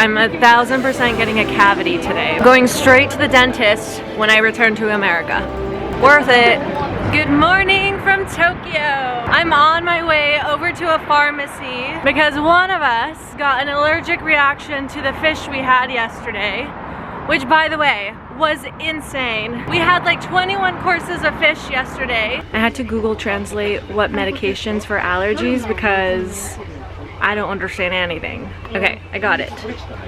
I'm 1000% getting a cavity today. I'm going straight to the dentist when I return to America. Worth it. Good morning from Tokyo. I'm on my way over to a pharmacy because one of us got an allergic reaction to the fish we had yesterday, which, by the way, was insane. We had like 21 courses of fish yesterday. I had to Google translate what medications for allergies because I don't understand anything. Okay, I got it.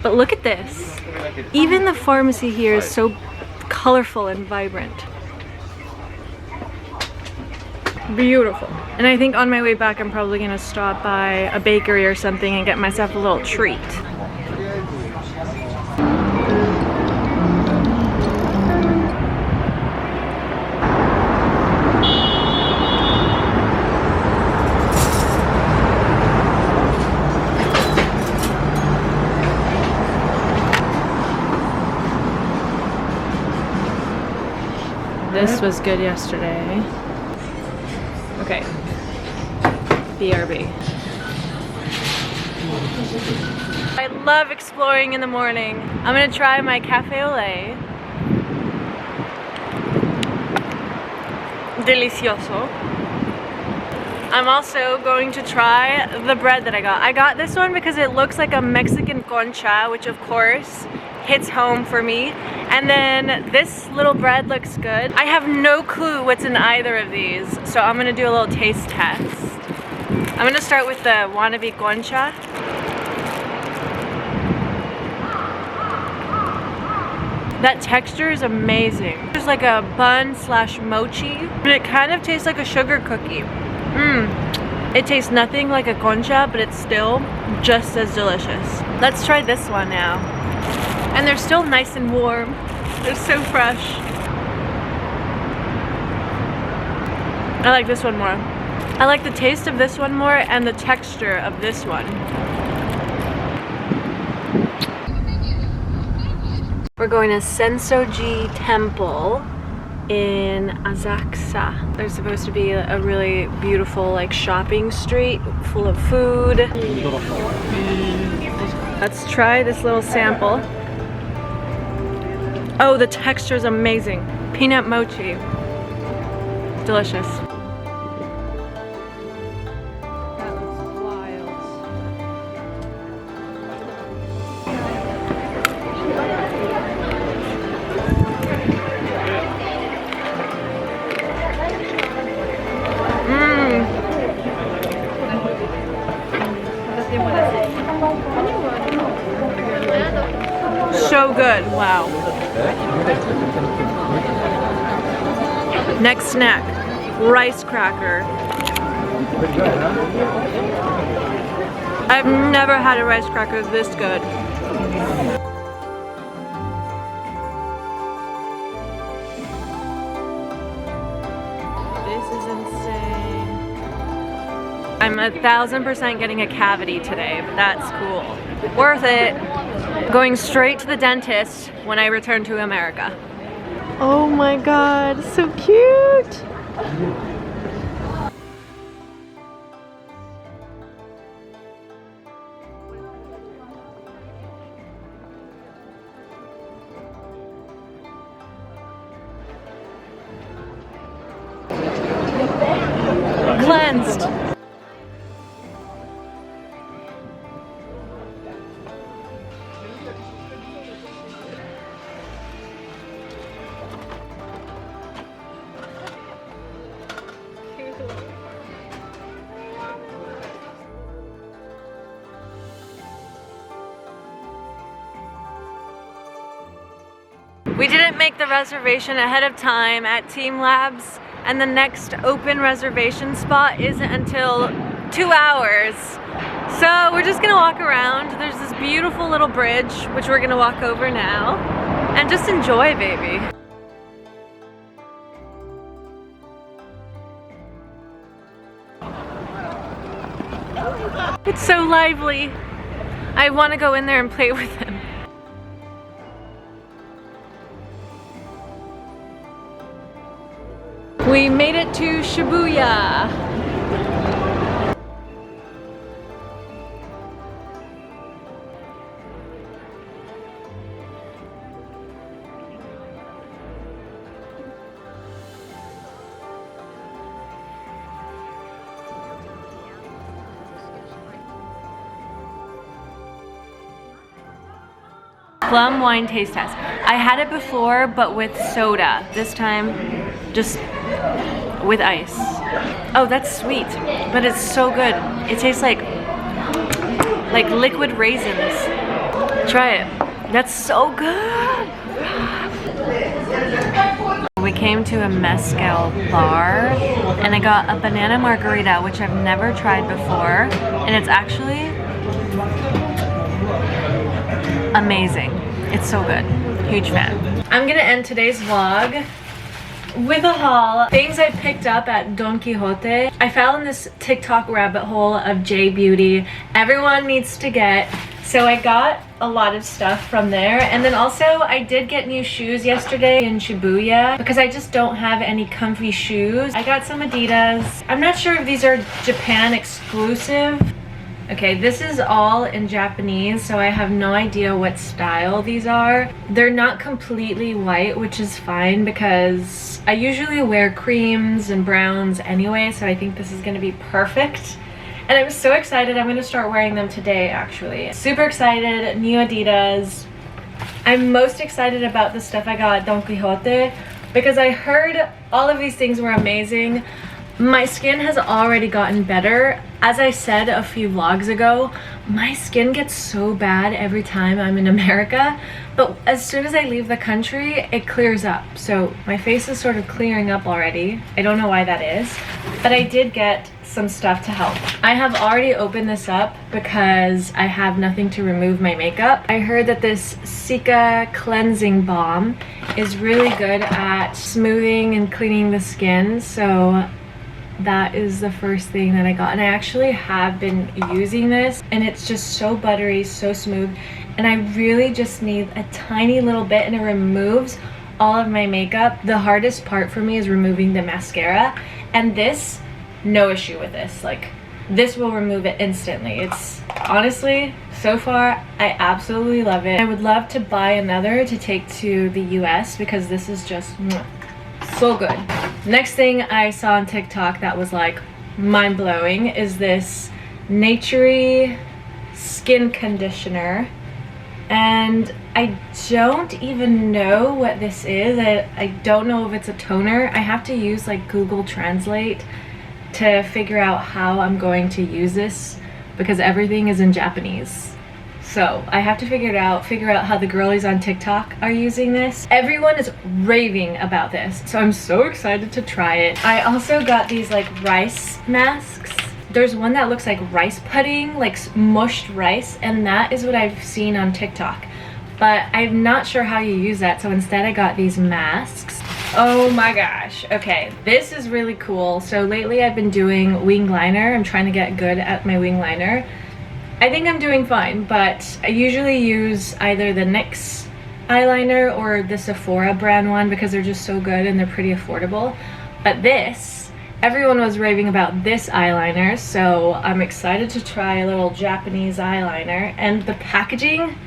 But look at this. Even the pharmacy here is so colorful and vibrant. Beautiful. And I think on my way back I'm probably gonna stop by a bakery or something and get myself a little treat. This was good yesterday. Okay. BRB. I love exploring in the morning. I'm gonna try my cafe au lait. Delicioso. I'm also going to try the bread that I got. I got this one because it looks like a Mexican concha, which of course hits home for me. And then this little bread looks good. I have no clue what's in either of these, so I'm gonna do a little taste test. I'm gonna start with the wannabe concha. That texture is amazing. There's like a bun slash mochi, and it kind of tastes like a sugar cookie. It tastes nothing like a concha, but it's still just as delicious. Let's try this one now. And they're still nice and warm. They're so fresh. I like this one more. I like the taste of this one more and the texture of this one. We're going to Sensoji Temple in Asakusa. There's supposed to be a really beautiful like shopping street full of food. Let's try this little sample. Oh, the texture is amazing. Peanut mochi. Delicious. That looks wild. So good. Wow. Next snack, rice cracker. I've never had a rice cracker this good. This is insane. I'm 1000% getting a cavity today, but that's cool. Worth it. Going straight to the dentist when I return to America. Oh my god, so cute! Cleansed. We didn't make the reservation ahead of time at Team Labs, and the next open reservation spot isn't until 2 hours. So we're just gonna walk around. There's this beautiful little bridge, which we're gonna walk over now, and just enjoy, baby. It's so lively. I want to go in there and play with him. We made it to Shibuya. Plum wine taste test. I had it before, but with soda. This time, just with ice. Oh, that's sweet, but it's so good. It tastes like liquid raisins. Try it. That's so good. We came to a mezcal bar and I got a banana margarita, which I've never tried before, and it's actually amazing. It's so good. Huge fan. I'm gonna end today's vlog with a haul. Things I picked up at Don Quijote. I fell in this TikTok rabbit hole of J Beauty. Everyone needs to get. So I got a lot of stuff from there, and then also I did get new shoes yesterday in Shibuya because I just don't have any comfy shoes. I got some Adidas. I'm not sure if these are Japan exclusive. Okay, this is all in Japanese, so I have no idea what style these are. They're not completely white, which is fine because I usually wear creams and browns anyway, so I think this is gonna be perfect. And I'm so excited. I'm gonna start wearing them today, actually. Super excited, new Adidas. I'm most excited about the stuff I got at Don Quijote because I heard all of these things were amazing. My skin has already gotten better. As I said a few vlogs ago, my skin gets so bad every time I'm in America, but as soon as I leave the country, it clears up. So my face is sort of clearing up already. I don't know why that is, but I did get some stuff to help. I have already opened this up because I have nothing to remove my makeup. I heard that this Sika cleansing balm is really good at smoothing and cleaning the skin, so that is the first thing that I got, and I actually have been using this and it's just so buttery, so smooth, and I really just need a tiny little bit and it removes all of my makeup. The hardest part for me is removing the mascara, and this, no issue with this. Like, this will remove it instantly. It's honestly, so far, I absolutely love it. I would love to buy another to take to the US because this is just so good. Next thing I saw on TikTok that was like mind-blowing is this naturey skin conditioner, and I don't even know what this is. I don't know if it's a toner. I have to use like Google Translate to figure out how I'm going to use this because everything is in Japanese. So I have to figure out how the girlies on TikTok are using this. Everyone is raving about this, so I'm so excited to try it. I also got these like rice masks. There's one that looks like rice pudding, like mushed rice, and that is what I've seen on TikTok. But I'm not sure how you use that, so instead I got these masks. Oh my gosh. Okay, this is really cool. So lately I've been doing wing liner. I'm trying to get good at my wing liner. I think I'm doing fine, but I usually use either the NYX eyeliner or the Sephora brand one because they're just so good and they're pretty affordable. But this, everyone was raving about this eyeliner, so I'm excited to try a little Japanese eyeliner. And the packaging,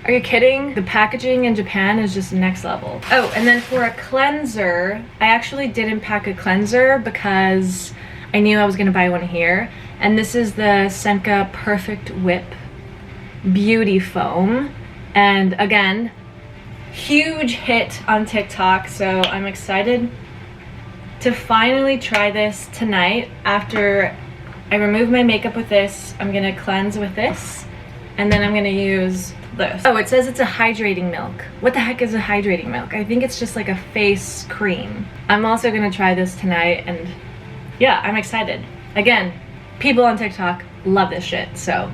are you kidding? The packaging in Japan is just next level. Oh, and then for a cleanser, I actually didn't pack a cleanser because I knew I was gonna buy one here. And this is the Senka Perfect Whip Beauty Foam. And again, huge hit on TikTok, so I'm excited to finally try this tonight. After I remove my makeup with this, I'm gonna cleanse with this, and then I'm gonna use this. Oh, it says it's a hydrating milk. What the heck is a hydrating milk? I think it's just like a face cream. I'm also gonna try this tonight, and yeah, I'm excited. Again, people on TikTok love this shit, so.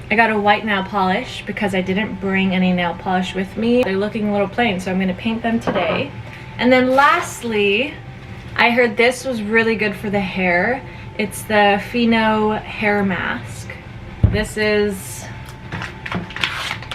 I got a white nail polish because I didn't bring any nail polish with me. They're looking a little plain, so I'm gonna paint them today. And then lastly, I heard this was really good for the hair. It's the Fino hair mask. This is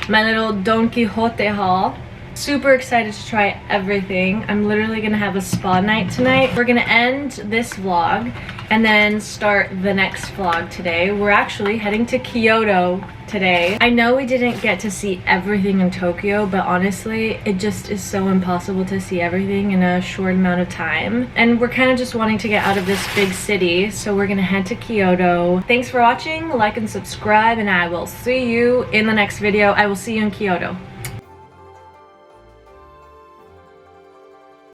my little Don Quijote haul. Super excited to try everything. I'm literally gonna have a spa night tonight. We're gonna end this vlog and then start the next vlog today. We're actually heading to Kyoto today. I know we didn't get to see everything in Tokyo, but honestly, it just is so impossible to see everything in a short amount of time. And we're kind of just wanting to get out of this big city, so we're gonna head to Kyoto. Thanks for watching, like and subscribe, and I will see you in the next video. I will see you in Kyoto.